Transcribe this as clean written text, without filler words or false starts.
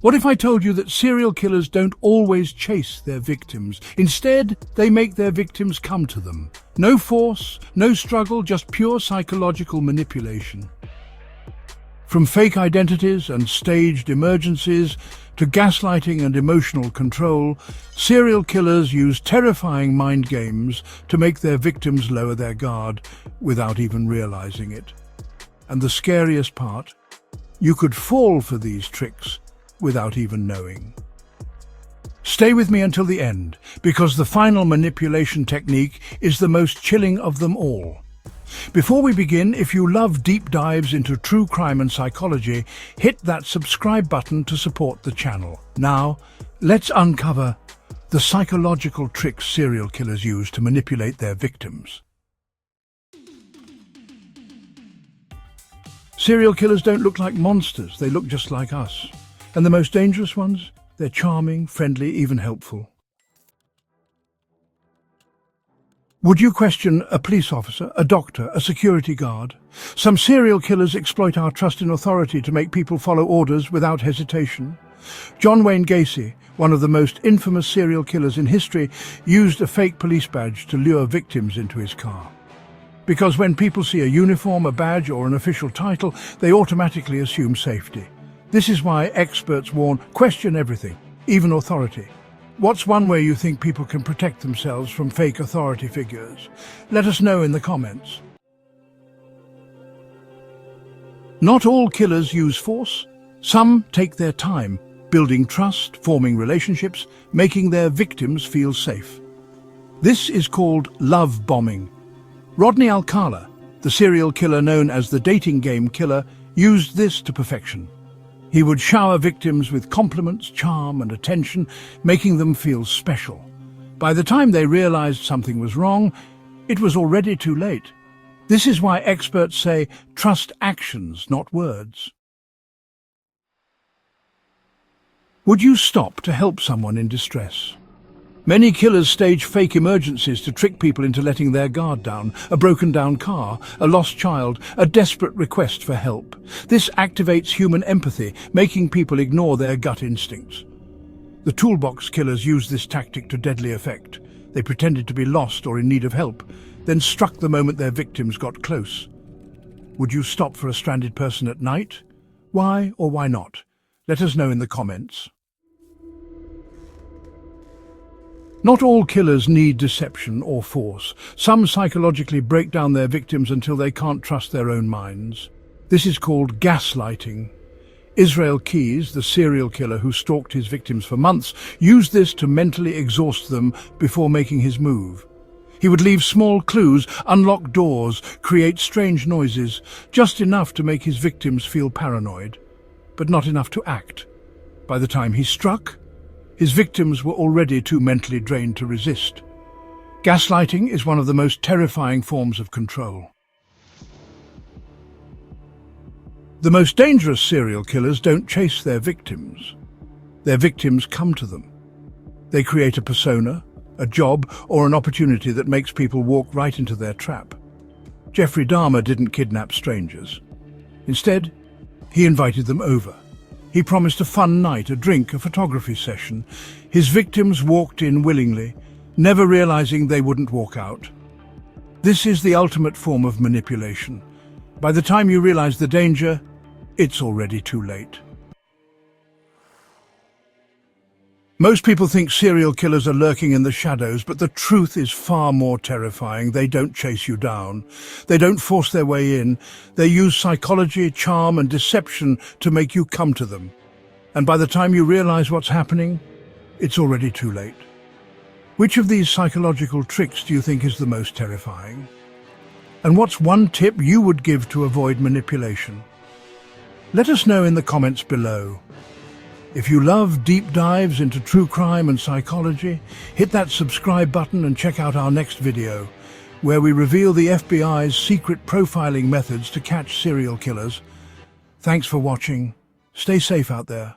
What if I told you that serial killers don't always chase their victims? Instead, they make their victims come to them. No force, no struggle, just pure psychological manipulation. From fake identities and staged emergencies to gaslighting and emotional control, serial killers use terrifying mind games to make their victims lower their guard without even realizing it. And the scariest part, you could fall for these tricks without even knowing. Stay with me until the end, because the final manipulation technique is the most chilling of them all. Before we begin, if you love deep dives into true crime and psychology, hit that subscribe button to support the channel. Now, let's uncover the psychological tricks serial killers use to manipulate their victims. Serial killers don't look like monsters, they look just like us. And the most dangerous ones? They're charming, friendly, even helpful. Would you question a police officer, a doctor, a security guard? Some serial killers exploit our trust in authority to make people follow orders without hesitation. John Wayne Gacy, one of the most infamous serial killers in history, used a fake police badge to lure victims into his car. Because when people see a uniform, a badge, or an official title, they automatically assume safety. This is why experts warn, question everything, even authority. What's one way you think people can protect themselves from fake authority figures? Let us know in the comments. Not all killers use force. Some take their time, building trust, forming relationships, making their victims feel safe. This is called love bombing. Rodney Alcala, the serial killer known as the dating game killer, used this to perfection. He would shower victims with compliments, charm, and attention, making them feel special. By the time they realized something was wrong, it was already too late. This is why experts say, trust actions, not words. Would you stop to help someone in distress? Many killers stage fake emergencies to trick people into letting their guard down. A broken down car, a lost child, a desperate request for help. This activates human empathy, making people ignore their gut instincts. The toolbox killers used this tactic to deadly effect. They pretended to be lost or in need of help, then struck the moment their victims got close. Would you stop for a stranded person at night? Why or why not? Let us know in the comments. Not all killers need deception or force. Some psychologically break down their victims until they can't trust their own minds. This is called gaslighting. Israel Keyes, the serial killer who stalked his victims for months, used this to mentally exhaust them before making his move. He would leave small clues, unlock doors, create strange noises, just enough to make his victims feel paranoid, but not enough to act. By the time he struck, his victims were already too mentally drained to resist. Gaslighting is one of the most terrifying forms of control. The most dangerous serial killers don't chase their victims. Their victims come to them. They create a persona, a job, or an opportunity that makes people walk right into their trap. Jeffrey Dahmer didn't kidnap strangers. Instead, he invited them over. He promised a fun night, a drink, a photography session. His victims walked in willingly, never realizing they wouldn't walk out. This is the ultimate form of manipulation. By the time you realize the danger, it's already too late. Most people think serial killers are lurking in the shadows, but the truth is far more terrifying. They don't chase you down. They don't force their way in. They use psychology, charm, and deception to make you come to them. And by the time you realize what's happening, it's already too late. Which of these psychological tricks do you think is the most terrifying? And what's one tip you would give to avoid manipulation? Let us know in the comments below. If you love deep dives into true crime and psychology, hit that subscribe button and check out our next video, where we reveal the FBI's secret profiling methods to catch serial killers. Thanks for watching. Stay safe out there.